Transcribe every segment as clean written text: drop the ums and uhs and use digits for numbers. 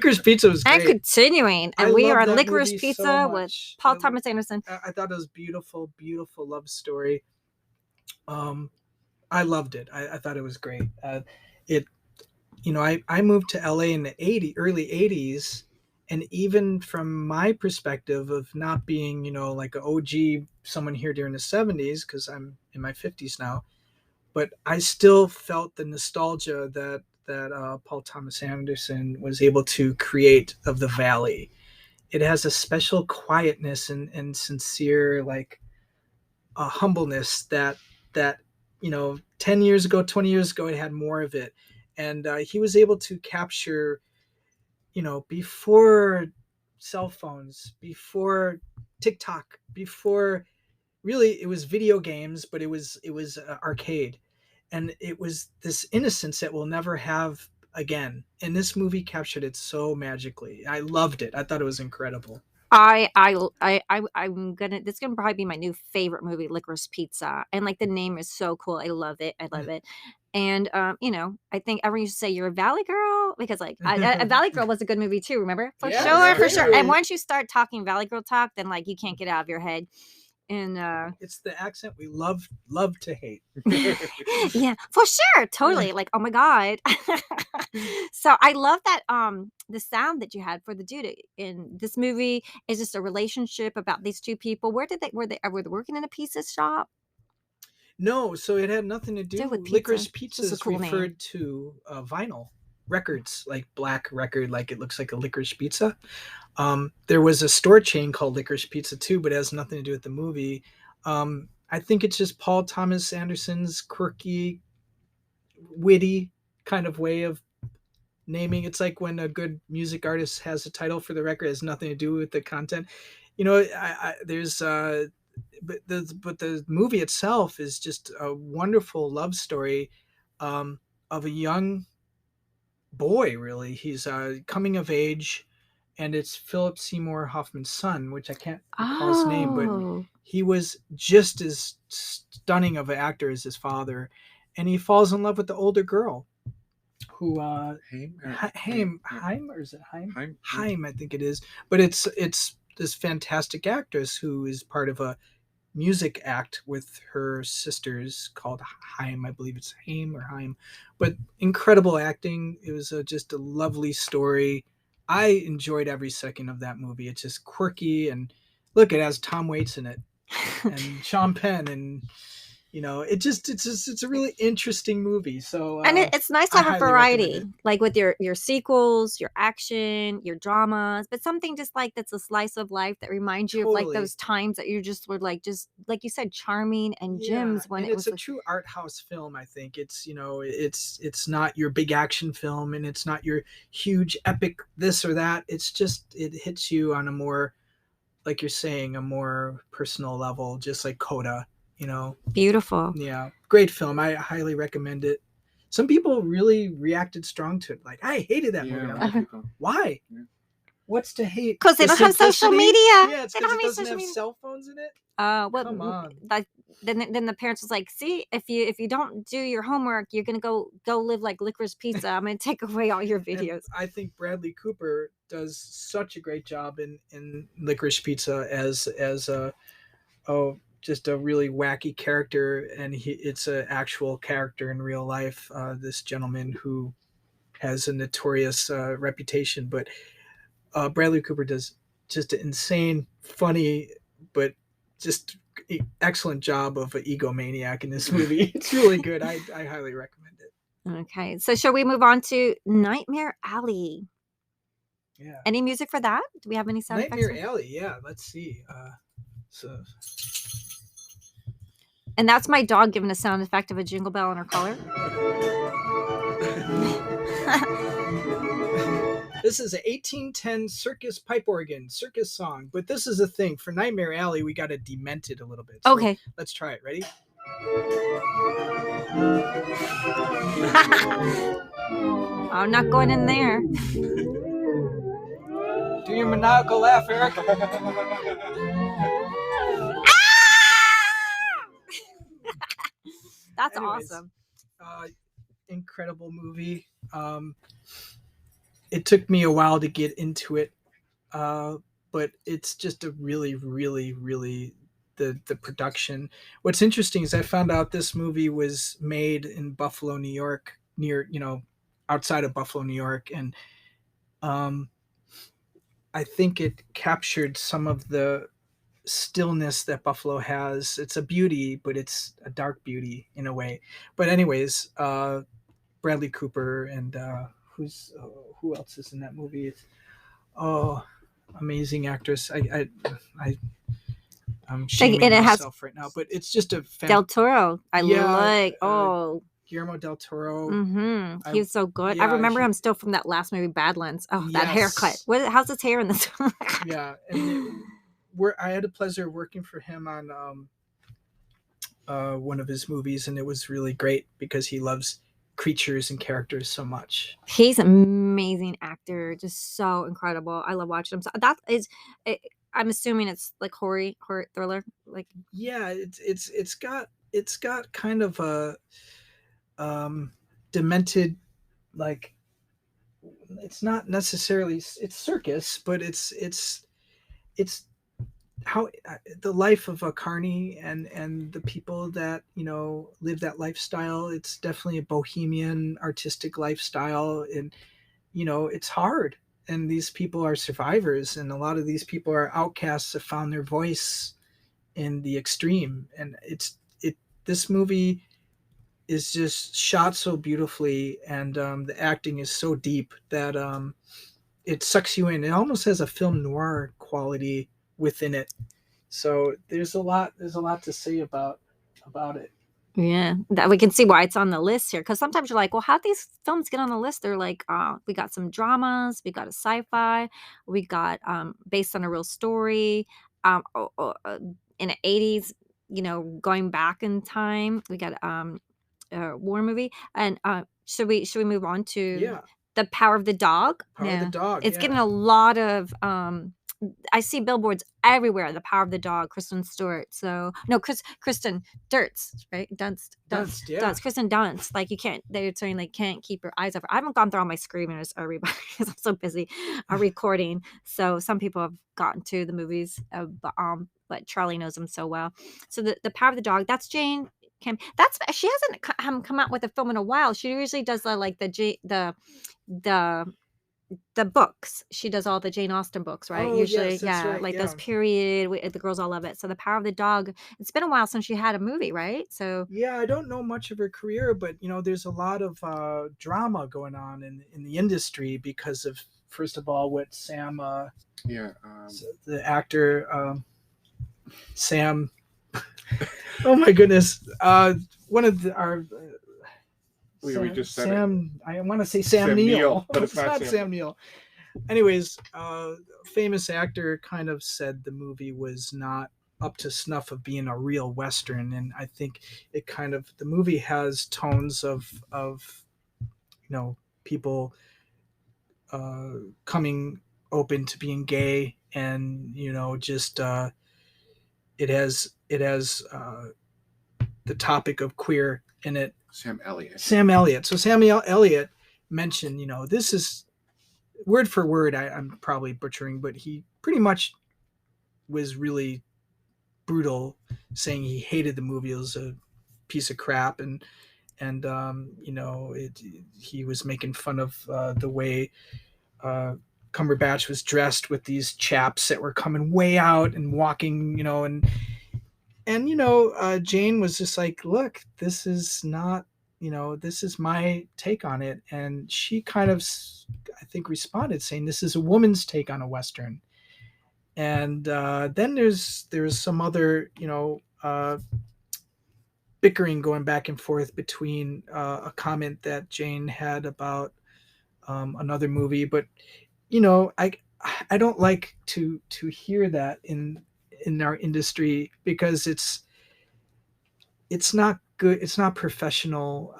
Licorice Pizza was great. And continuing, and we are on Licorice Pizza so with Paul Thomas Anderson. I thought it was beautiful, beautiful love story. I loved it. I thought it was great. I moved to LA in the early 80s, and even from my perspective of not being, like an OG, someone here during the 70s, because I'm in my 50s now, but I still felt the nostalgia that Paul Thomas Anderson was able to create of the Valley. It has a special quietness and sincere, like, humbleness that 10 years ago, 20 years ago, it had more of it. And he was able to capture, before cell phones, before TikTok, before really it was video games, but it was arcade, and it was this innocence that we'll never have again. And this movie captured it so magically. I loved it. I thought it was incredible. I'm gonna. This is gonna probably be my new favorite movie, Licorice Pizza, and like the name is so cool. I love it. I love it. And I think everyone used to say you're a Valley Girl because like a Valley Girl was a good movie too. Remember? For sure. And once you start talking Valley Girl talk, then like you can't get out of your head. And it's the accent we love to hate. Yeah, for sure, totally. Like, oh my god. So I love that the sound that you had for the dude in this movie is just a relationship about these two people. Were they working in a pizza shop? No, so it had nothing to do with Licorice Pizza. Is cool referred to vinyl records, like black record, like it looks like a Licorice Pizza. There was a store chain called Licorice Pizza too, but it has nothing to do with the movie. I think it's just Paul Thomas Anderson's quirky, witty kind of way of naming. It's like when a good music artist has a title for the record, it has nothing to do with the content. There's but the movie itself is just a wonderful love story of a young boy. Really, he's coming of age, and it's Philip Seymour Hoffman's son, which I can't recall his name, but he was just as stunning of an actor as his father, and he falls in love with the older girl. Who Haim, or is it Haim? Haim, I think it is. But it's this fantastic actress who is part of a music act with her sisters called Haim. I believe it's Haim or Haim. But incredible acting. It was just a lovely story. I enjoyed every second of that movie. It's just quirky, and look, it has Tom Waits in it and Sean Penn, and it's a really interesting movie. So and it's nice to have a variety, like with your sequels, your action, your dramas, but something just like that's a slice of life that reminds you of like those times that you just were like, just like you said, charming and gems when it's a true art house film. I think it's it's not your big action film, and it's not your huge epic this or that. It's just, it hits you on a more, like you're saying, a more personal level, just like Coda. Beautiful. Yeah, great film. I highly recommend it. Some people really reacted strong to it. Like, I hated that movie. Like, why? Yeah. What's to hate? Because they don't have social media. Yeah, it's because it doesn't have cell phones in it. Well, come on. Like then the parents was like, see, if you don't do your homework, you're gonna go live like Licorice Pizza. I'm gonna take away all your videos. And I think Bradley Cooper does such a great job in Licorice Pizza as just a really wacky character, and it's an actual character in real life. This gentleman who has a notorious reputation, but Bradley Cooper does just an insane, funny, but just excellent job of an egomaniac in this movie. It's really good. I highly recommend it. Okay, so shall we move on to Nightmare Alley? Yeah. Any music for that? Do we have any sound effects? Nightmare Alley. Yeah. Let's see. And that's my dog giving a sound effect of a jingle bell on her collar. This is an 1810 circus pipe organ, circus song. But this is the thing. For Nightmare Alley, we got to dement it a little bit. So okay. Let's try it. Ready? I'm not going in there. Do your maniacal laugh, Eric. That's awesome. Incredible movie. it took me a while to get into it, but it's just a really, really, really the production. What's interesting is I found out this movie was made in Buffalo, New York, near outside of Buffalo, New York, and um, I think it captured some of the stillness that Buffalo has. It's a beauty, but it's a dark beauty in a way. But anyways, Bradley Cooper and who else is in that movie? It's, oh, amazing actress. I I'm shaming and it has myself right now, but it's just a Del Toro. I like Guillermo del Toro. He was so good. I remember him still from that last movie, Badlands. Oh, that haircut. How's his hair in this? Yeah, and I had the pleasure of working for him on one of his movies, and it was really great because he loves creatures and characters so much. He's an amazing actor, just so incredible. I love watching him. So that is, I'm assuming it's like horror thriller. Like, yeah, it's got kind of a demented, like, it's not necessarily, it's circus, but it's how the life of a carny and the people that live that lifestyle. It's definitely a bohemian artistic lifestyle, and it's hard, and these people are survivors, and a lot of these people are outcasts that found their voice in the extreme. And this movie is just shot so beautifully, and the acting is so deep that it sucks you in. It almost has a film noir quality within it. So there's a lot to say about it. yeah, that we can see why it's on the list here. Because sometimes you're like, well, how these films get on the list? They're like, we got some dramas, we got a sci-fi, we got based on a real story, in the 80s, going back in time. We got war movie. And should we move on to The Power of the Dog? Power of the Dog. It's getting a lot of I see billboards everywhere. The Power of the Dog, Kristen Stewart. So no, Kristen Dunst, right? Dunst, Kristen Dunst. Like, you can't. They're saying they can't keep your eyes off her. I haven't gone through all my screeners, everybody, because I'm so busy recording. So some people have gotten to the movies, but Charlie knows them so well. So the Power of the Dog. That's Jane. She hasn't come out with a film in a while. She usually does the books. She does all the Jane Austen books, right? Usually, yes, right, like those period. The girls all love it. So The Power of the Dog. It's been a while since she had a movie, right? So yeah, I don't know much of her career, but there's a lot of drama going on in the industry because of, first of all, what Sam, the actor, Sam. Oh my goodness! One of our. We just said Sam. I want to say Sam Neill, but it's not Sam Neill. Anyways, famous actor kind of said the movie was not up to snuff of being a real Western, and I think the movie has tones of people coming open to being gay, and just it has the topic of queer in it. Sam Elliott. So Samuel Elliott mentioned, this is word for word. I'm probably butchering, but he pretty much was really brutal, saying he hated the movie. It was a piece of crap, and he was making fun of the way Cumberbatch was dressed with these chaps that were coming way out and walking, and Jane was just like, look, this is not, this is my take on it. And she kind of, I think, responded saying, this is a woman's take on a Western. And then there's some other, bickering going back and forth between a comment that Jane had about another movie. But, I don't like to hear that in our industry, because it's not good. It's not professional.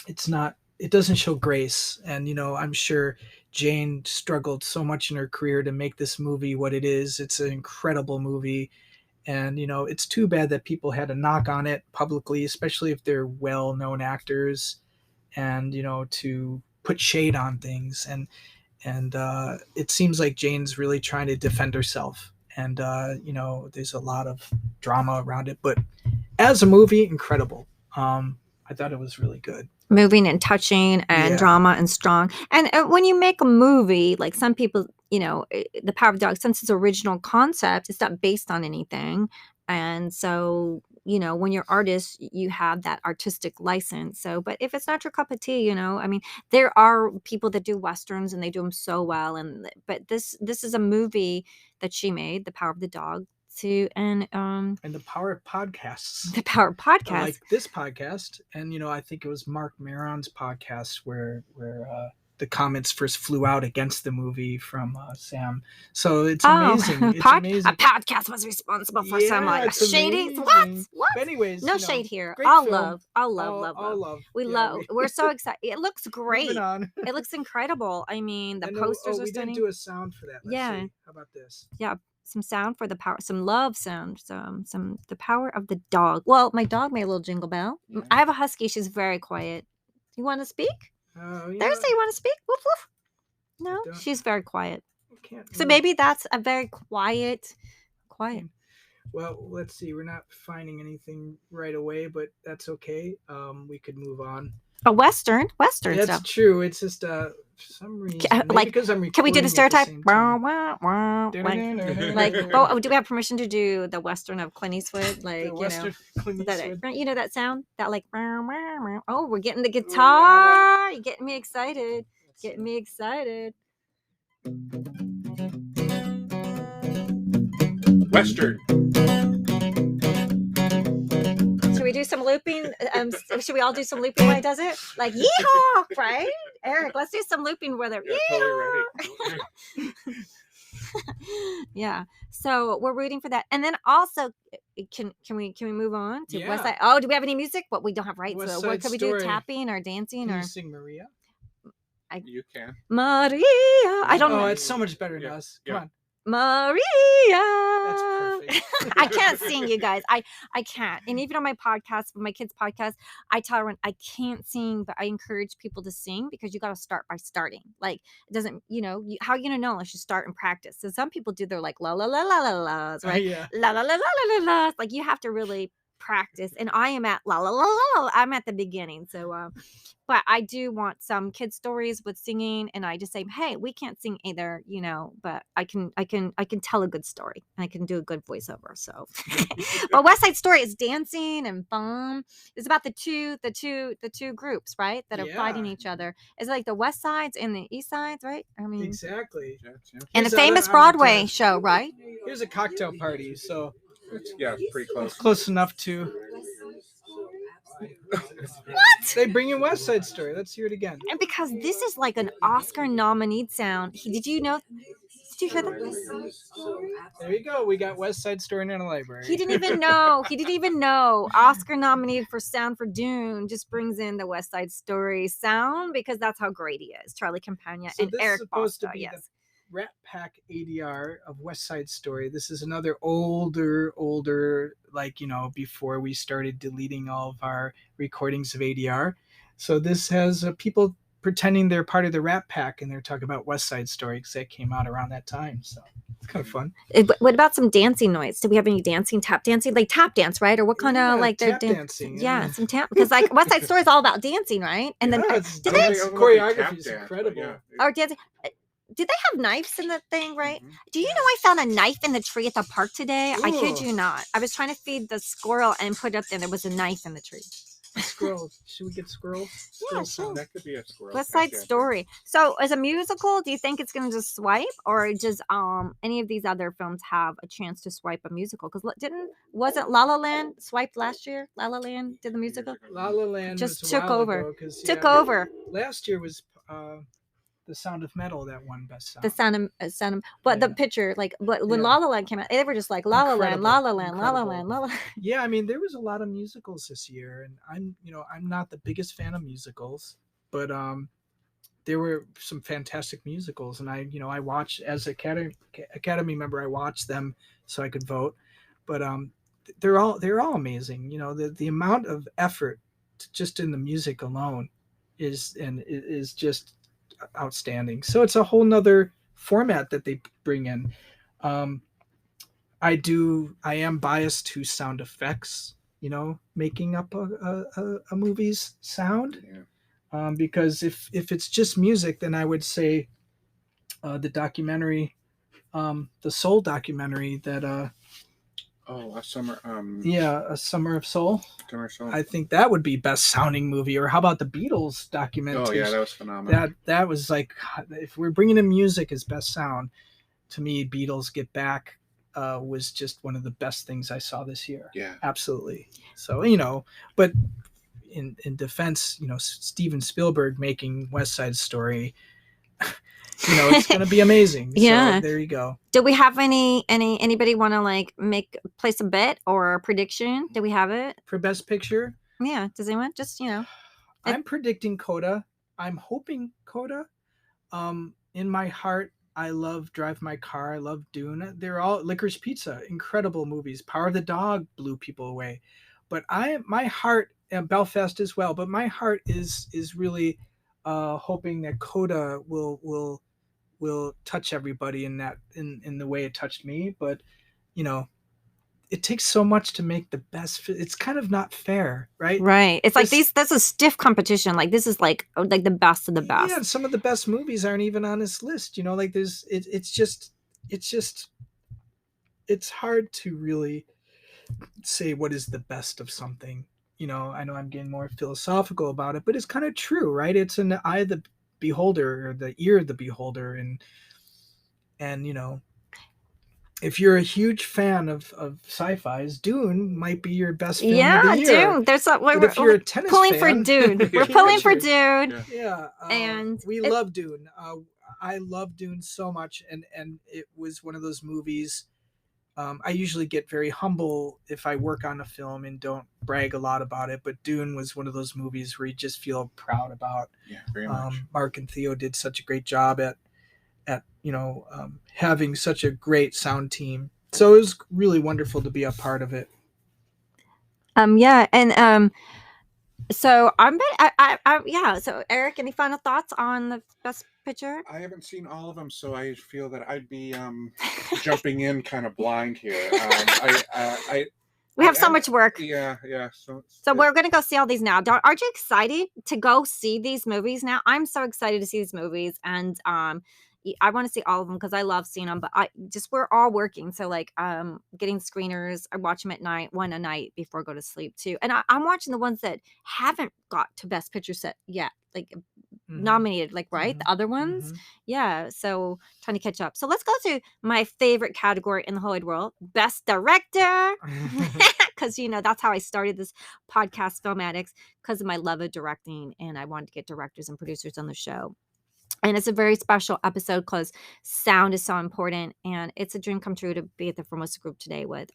It doesn't show grace. And, I'm sure Jane struggled so much in her career to make this movie what it is. It's an incredible movie. And, it's too bad that people had a knock on it publicly, especially if they're well-known actors, and, to put shade on things, and it seems like Jane's really trying to defend herself, and there's a lot of drama around it, but as a movie, incredible. I thought it was really good. Moving and touching and drama and strong. And when you make a movie, like some people, The Power of the Dog, since its original concept, it's not based on anything. And so, when you're artists, you have that artistic license. So, but if it's not your cup of tea, I mean, there are people that do Westerns and they do them so well. But this is a movie that she made, The Power of the Dog. And the power of podcasts. The power of podcasts. Like this podcast, and I think it was Mark Maron's podcast where the comments first flew out against the movie from Sam. So it's amazing. It's amazing. A podcast was responsible for some shady. What? But anyways, no shade here. All love. We're so excited. It looks great. It looks incredible. I mean, the posters are we stunning. Didn't do a sound for that. Let's see. How about this? Yeah. Some sound for the power, some love sound, some the power of the dog. Well, my dog made a little jingle bell. Yeah. I have a husky. She's very quiet. You want to speak? Thursday, you want to speak? Woof woof. No, she's very quiet. So maybe that's a very quiet. Well, let's see. We're not finding anything right away, but that's okay. We could move on. A Western That's stuff. True. It's just for some reason, because I'm recording. Can we do the stereotype? Like, do we have permission to do the Western of Clint Eastwood? Like, Clint Eastwood. That sound? That like, oh, we're getting the guitar. You're getting me excited. Western. Should we do some looping? Should we all do some looping when he does it? Like, yeehaw, right? Eric, let's do some looping with it. Yeah, totally ready. Yeah. So we're rooting for that. And then also, can we move on to West Side? Oh, do we have any music? What we don't have rights. So what could we do? Tapping or dancing? Can you sing Maria? You can. Maria. I don't know. Oh, it's so much better than us. Come on. Maria. That's perfect. I can't sing, you guys. I can't. And even on my podcast, my kids' podcast, I tell everyone I can't sing, but I encourage people to sing because you got to start by starting. Like, it doesn't, how are you going to know unless you start and practice? So some people do their like la la la la la la's, right? La la la la la la la. Like, you have to really practice. And I am at la la la la la. I'm at the beginning. So, but I do want some kid stories with singing, and I just say, hey, we can't sing either, but I can tell a good story, and I can do a good voiceover. So, but West Side Story is dancing and fun. It's about the two groups, right, that are fighting each other. It's like the West Sides and the East Sides, right? I mean, exactly. And the famous Broadway show, right? Here's a cocktail party, so it's pretty close. Close enough to. What? They bring in West Side Story. Let's hear it again. And because this is like an Oscar nominee sound. Did you hear that? There you go. We got West Side Story in a library. He didn't even know. Oscar nominated for sound for Dune just brings in the West Side Story sound because that's how great he is. Charlie Campagna and Eric Bosca. Yes. Rat Pack ADR of West Side Story. This is another older, like, before we started deleting all of our recordings of ADR. So this has people pretending they're part of the Rat Pack, and they're talking about West Side Story because that came out around that time. So it's kind of fun. What about some dancing noise? Do we have any tap dancing? Like tap dance, right? Or what kind of like tap dancing? Yeah, some tap, because like West Side Story is all about dancing, right? And then choreography is incredible. Or dancing. Did they have knives in the thing, right? Mm-hmm. Do you know I found a knife in the tree at the park today? Ooh. I kid you not. I was trying to feed the squirrel and put it up there. There was a knife in the tree. Squirrels. Should we get squirrels? Yeah, sure. That could be a squirrel. West Side Story. So as a musical, do you think it's going to just swipe, or does any of these other films have a chance to swipe a musical? Because wasn't La La Land swiped last year? La La Land did the musical? La La Land just took over. Took over. Last year was The Sound of Metal that won Best Sound. The Sound of, but the picture, like when La La Land came out, they were just like La La Land, La La Land, La La Land, La La Land. Yeah, I mean, there was a lot of musicals this year, and I'm not the biggest fan of musicals, but there were some fantastic musicals, and I watched as Academy member, I watched them so I could vote, but they're all amazing. The amount of effort just in the music alone is just outstanding. So it's a whole nother format that they bring in. I am biased to sound effects, making up a movie's sound. Yeah. Because if it's just music, then I would say the documentary, the Soul documentary that a summer. A Summer of Soul. Summer of Soul. I think that would be best sounding movie. Or how about the Beatles documentary? Oh yeah, that was phenomenal. That was like, if we're bringing in music as best sound, to me, Beatles Get Back was just one of the best things I saw this year. Yeah, absolutely. So but in defense, Steven Spielberg making West Side Story, it's going to be amazing. Yeah. So there you go. Do we have anybody want to like place a bet or a prediction? Do we have it for Best Picture? Yeah. Does anyone just I'm predicting Coda. I'm hoping Coda. In my heart, I love Drive My Car. I love Dune. They're all Licorice Pizza, incredible movies. Power of the Dog blew people away, but my heart, and Belfast as well. But my heart is really hoping that Coda will touch everybody in the way it touched me. But it takes so much to make the best. It's kind of not fair, right? Right. It's like that's a stiff competition. Like this is like the best of the best. Yeah, some of the best movies aren't even on this list. Like it's hard to really say what is the best of something. I know I'm getting more philosophical about it, but it's kind of true, right? It's in the eye of the beholder or the ear of the beholder, and if you're a huge fan of sci-fi's, Dune might be your best film of the year. Dune. There's if you're a tennis pulling fan, for Dune. We're pulling for Dune. Yeah. And we love Dune. I love Dune so much, and it was one of those movies. I usually get very humble if I work on a film and don't brag a lot about it, but Dune was one of those movies where you just feel proud about. Yeah, very much. Mark and Theo did such a great job at having such a great sound team. So it was really wonderful to be a part of it. So So Eric, any final thoughts on the Best Picture? I haven't seen all of them, so I feel that I'd be jumping in kind of blind here. We have so much work. Yeah. So we're going to go see all these now. Aren't you excited to go see these movies now? I'm so excited to see these movies, and I want to see all of them because I love seeing them. But we're all working, so like getting screeners. I watch them at night, one a night before I go to sleep too. And I'm watching the ones that haven't got to Best Picture set yet, like nominated, like right, the other ones. Yeah, so trying to catch up. So let's go to my favorite category in the whole wide world, Best Director. Because that's how I started this podcast, Film Addicts, because of my love of directing, and I wanted to get directors and producers on the show. And it's a very special episode because sound is so important, and it's a dream come true to be at the Formosa group today with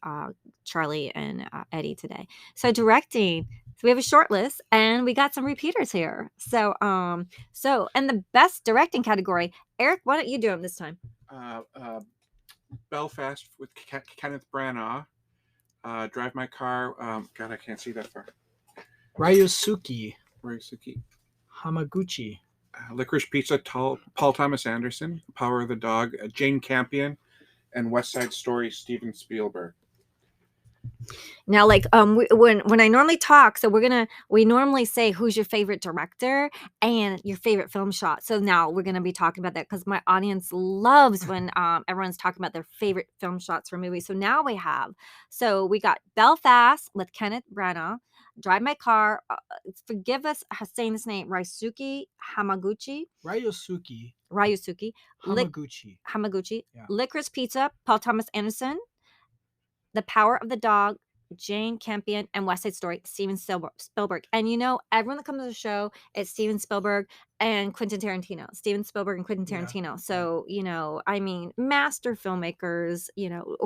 Charlie and Eddie today. So directing, so we have a short list, and we got some repeaters here. So in the Best Directing category, Eric, why don't you do them this time? Belfast with Kenneth Branagh. Drive My Car. God, I can't see that far. Ryosuke Hamaguchi. Licorice Pizza, Paul Thomas Anderson. Power of the Dog, Jane Campion, and West Side Story, Steven Spielberg. Now, like when I normally talk, so we normally say who's your favorite director and your favorite film shot. So now we're gonna be talking about that because my audience loves when everyone's talking about their favorite film shots for movies. So now we got Belfast with Kenneth Branagh, Drive My Car. Forgive us saying this name, Ryosuke Hamaguchi. Hamaguchi. Yeah. Licorice Pizza, Paul Thomas Anderson. The Power of the Dog, Jane Campion, and West Side Story, Steven Spielberg. And everyone that comes to the show, it's Steven Spielberg and Quentin Tarantino. Steven Spielberg and Quentin Tarantino. Yeah. So, master filmmakers,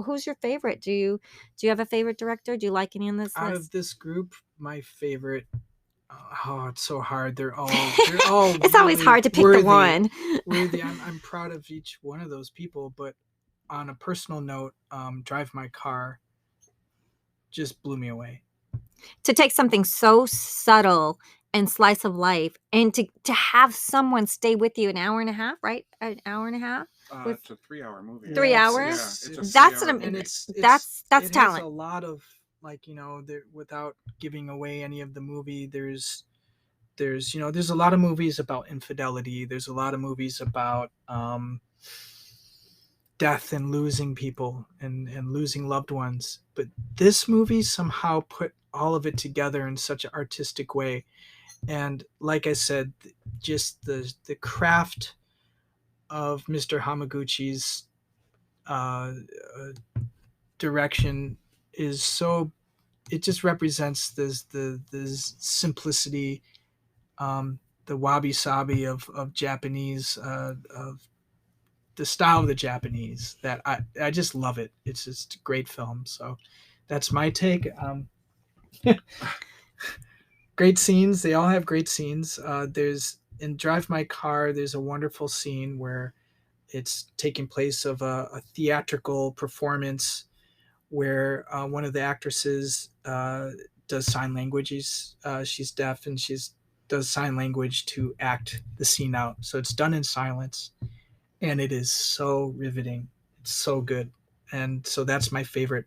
who's your favorite? Do you have a favorite director? Do you like any on this list? Out of this group, my favorite, it's so hard. They're all it's really always hard to pick the one. Worthy. I'm proud of each one of those people, but on a personal note, Drive My Car just blew me away. To take something so subtle and slice of life, and to have someone stay with you an hour and a half, right? An hour and a half. It's a 3-hour movie. 3 hours. That's an and that's it talent. has a lot of, like, without giving away any of the movie, there's there's a lot of movies about infidelity. There's a lot of movies about death and losing people and losing loved ones. But this movie somehow put all of it together in such an artistic way. And like I said, just the craft of Mr. Hamaguchi's direction is so, it just represents the simplicity, the wabi-sabi of Japanese, of the style of the Japanese, that I just love it. It's just a great film. So that's my take. Great scenes. They all have great scenes. There's in Drive My Car, there's a wonderful scene where it's taking place of a theatrical performance where one of the actresses does sign language. She's deaf, and does sign language to act the scene out. So it's done in silence, and it is so riveting. It's so good. And so that's my favorite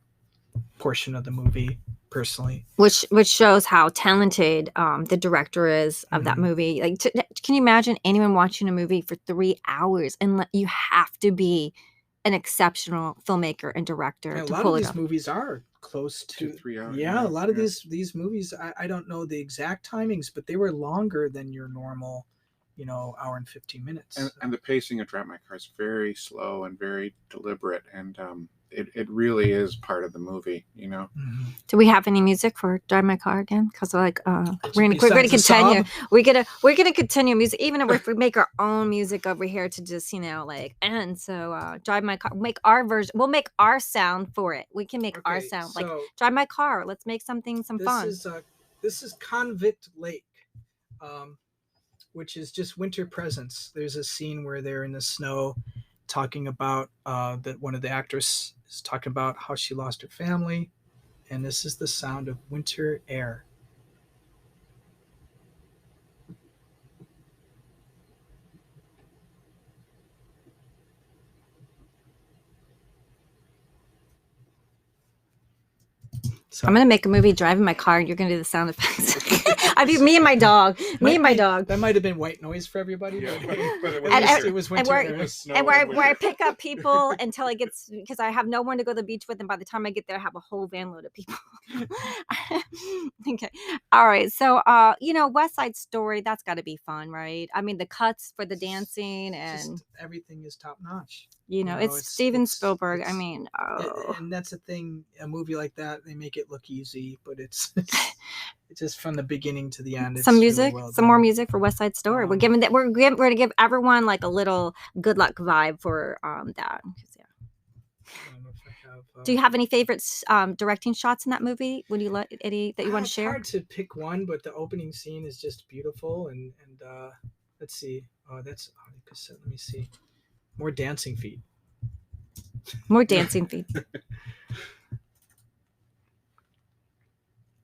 portion of the movie, personally. Which shows how talented the director is of that movie. Like, can you imagine anyone watching a movie for 3 hours? And you have to be an exceptional filmmaker and director to pull it off. A lot of these movies are close to 3 hours. Yeah, a lot of these movies, I don't know the exact timings, but they were longer than your normal, hour and 15 minutes. And the pacing of Drive My Car is very slow and very deliberate, and it really is part of the movie, Do we have any music for Drive My Car again? Because we're gonna continue. We're gonna continue music, even if we make our own music over here to just end. So Drive My Car, make our version. We'll make our sound for it. We can make our sound, like Drive My Car. Let's make some fun. This is Convict Lake, which is just winter presents. There's a scene where they're in the snow, talking about that one of the actors is talking about how she lost her family, and this is the sound of winter air. So I'm gonna make a movie driving my car, and you're gonna do the sound effects. I mean, me and my dog. That might have been white noise for everybody. Yeah, but it was winter. And where I pick up people until I get, because I have no one to go to the beach with, and by the time I get there, I have a whole van load of people. Okay, all right. So, West Side Story. That's got to be fun, right? I mean, the cuts for the dancing and just everything is top notch. It's Steven Spielberg. I mean, and that's the thing. A movie like that, they make it look easy, but it's just from the beginning to the end. Some music, really some more music for West Side Story. We're giving that. We're going to give everyone like a little good luck vibe for that. Yeah. I don't know if I have, do you have any favorite directing shots in that movie? Would you like any that you want to share? It's hard to pick one, but the opening scene is just beautiful. And let's see. Let me see. More dancing feet. More dancing feet.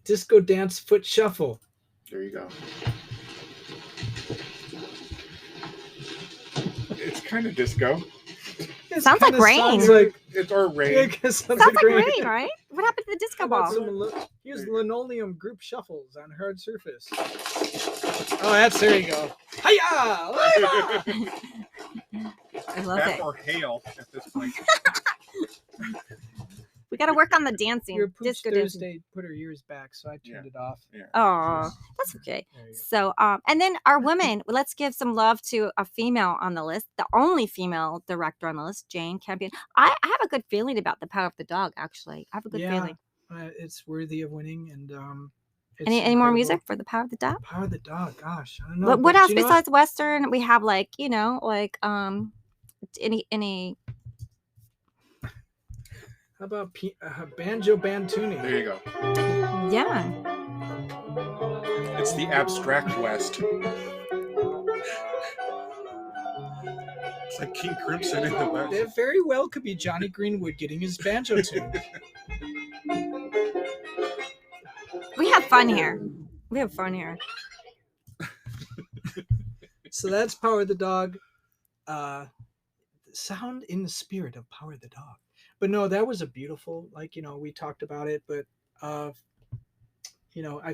Disco dance foot shuffle. There you go. It's kind of disco. Sounds like rain. It's our rain. Yeah, sounds like rain, right? What happened to the disco ball? Use linoleum group shuffles on hard surface. Oh, there you go. Hiya! I love it. Or hail at this point. We got to work on the dancing. Your Pooch disco Thursday dancing. put her ears back, so I turned it off. Yeah. Oh, that's okay. So, and then our women, let's give some love to a female on the list, the only female director on the list, Jane Campion. I have a good feeling about The Power of the Dog, actually. I have a good feeling. It's worthy of winning. And any more music for The Power of the Dog? Power of the Dog, gosh, I don't know. What else besides Western? We have any. How about Banjo Band-Tuning? There you go. Yeah. It's the abstract West. It's like King Crimson in the West. That very well could be Johnny Greenwood getting his banjo tune. We have fun here. So that's Power the Dog. Sound in the spirit of Power the Dog. But no, that was a beautiful, like, we talked about it, but I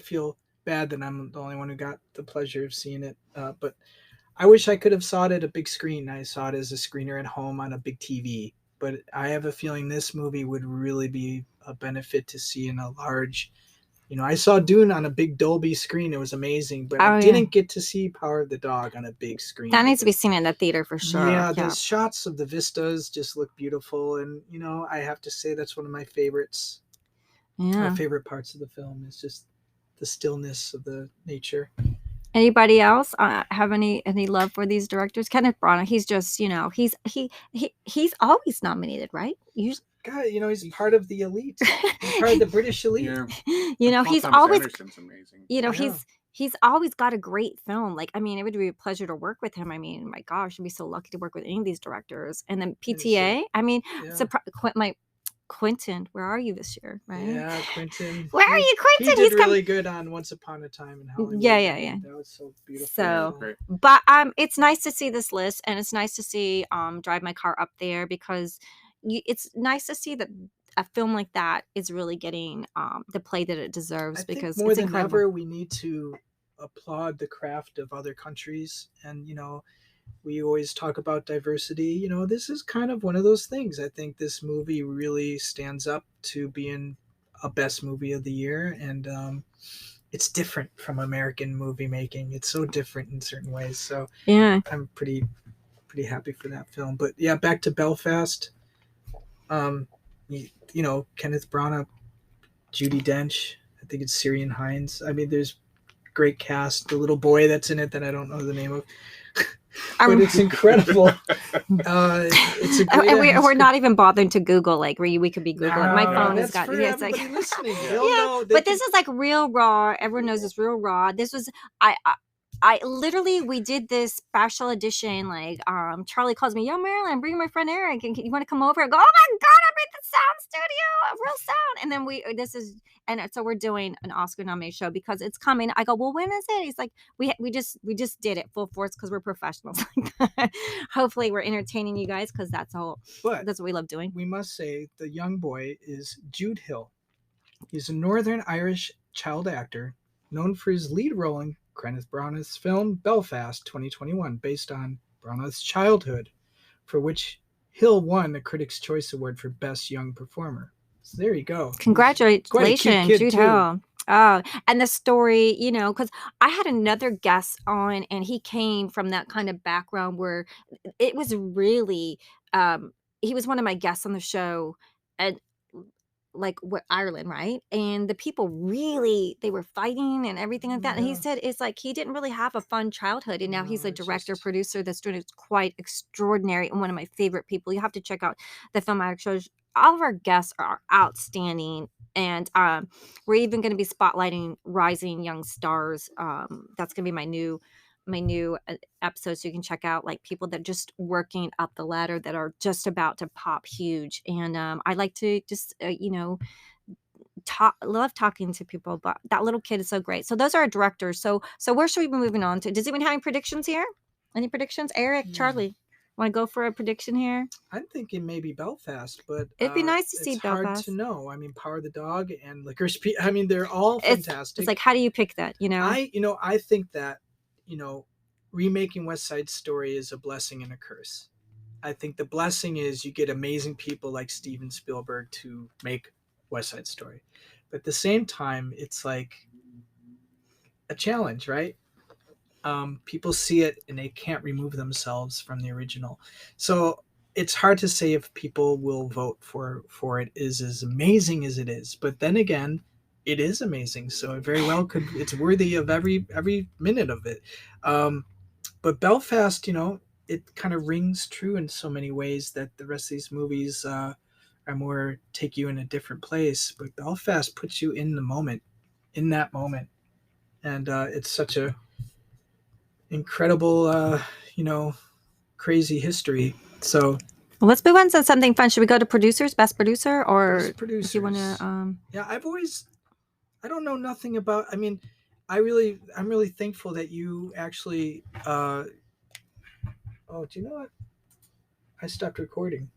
feel bad that I'm the only one who got the pleasure of seeing it. But I wish I could have saw it at a big screen. I saw it as a screener at home on a big TV. But I have a feeling this movie would really be a benefit to see in a large. I saw Dune on a big Dolby screen. It was amazing, but I didn't get to see Power of the Dog on a big screen. That needs to be seen in the theater for sure. Yeah, the shots of the vistas just look beautiful. And, I have to say that's one of my favorites. Yeah. My favorite parts of the film is just the stillness of the nature. Anybody else have any love for these directors? Kenneth Branagh, he's just, he's always nominated, right? God, he's part of the elite. He's part of the British elite. Yeah. He's always Anderson's amazing. He's always got a great film. Like, I mean, it would be a pleasure to work with him. I mean, my gosh, I'd be so lucky to work with any of these directors. And then PTA, I mean, Quentin, where are you this year? Right? Yeah, Quentin. Where are you, Quentin? He's really good on Once Upon a Time in Hollywood. Yeah. That was so beautiful. So, but it's nice to see this list, and it's nice to see Drive My Car up there, because it's nice to see that a film like that is really getting the play that it deserves. Because more it's than incredible. ever, we need to applaud the craft of other countries, and we always talk about diversity. This is kind of one of those things. I think this movie really stands up to being a best movie of the year, and it's different from American movie making. It's so different in certain ways. So yeah, I'm pretty happy for that film. But yeah, back to Belfast. Kenneth Branagh, Judi Dench. I think it's Syrian Hines. I mean, there's great cast. The little boy that's in it that I don't know the name of. But it's incredible. It's a great. We're not even bothering to Google. Like we could be Googling. My phone has got. It's like listening. But this is like real raw. Everyone knows it's real raw. This was I literally, we did this special edition. Like Charlie calls me, yo, Marylin, bring my friend Eric, and you want to come over? I go, oh my god, I'm at the sound studio, real sound. And then so we're doing an Oscar nominated show because it's coming. I go, well, when is it? He's like, we just did it full force because we're professionals. Hopefully we're entertaining you guys, because that's what we love doing. We must say the young boy is Jude Hill. He's a Northern Irish child actor known for his lead role in Kenneth Branagh's film Belfast 2021, based on Branagh's childhood, for which Hill won the Critics' Choice Award for Best Young Performer. So there you go. Congratulations, Jude Hill. Oh, and the story, because I had another guest on, and he came from that kind of background where it was really, he was one of my guests on the show, and like Ireland, right? And the people really, they were fighting and everything like that. And he said it's like he didn't really have a fun childhood, and now he's a director, producer that's doing it quite extraordinary, and one of my favorite people. You have to check out the film shows. All of our guests are outstanding, and we're even going to be spotlighting rising young stars. That's going to be my new episode, so you can check out like people that are just working up the ladder, that are just about to pop huge. And I like to just love talking to people, but that little kid is so great. So those are our directors. So where should we be moving on to? Does anyone have any predictions here? Any predictions? Eric, Charlie, want to go for a prediction here? I'm thinking maybe Belfast, but it'd be nice to see Belfast. It's hard to know. I mean, Power the Dog and Licorice Pizza. I mean, they're all fantastic. It's like, how do you pick that? I think that remaking West Side Story is a blessing and a curse. I think the blessing is you get amazing people like Steven Spielberg to make West Side Story. But at the same time, it's like a challenge, right? People see it and they can't remove themselves from the original. So it's hard to say if people will vote for it is as amazing as it is. But then again, it is amazing. So it very well could, it's worthy of every minute of it. But Belfast, it kind of rings true in so many ways that the rest of these movies are more take you in a different place. But Belfast puts you in that moment. And it's such a incredible, crazy history. So well, let's move on to something fun. Should we go to producers, best producer, or best producers? Do you want to? Yeah, I don't know nothing about. I mean, I'm really thankful that you actually Oh, do you know what? I stopped recording.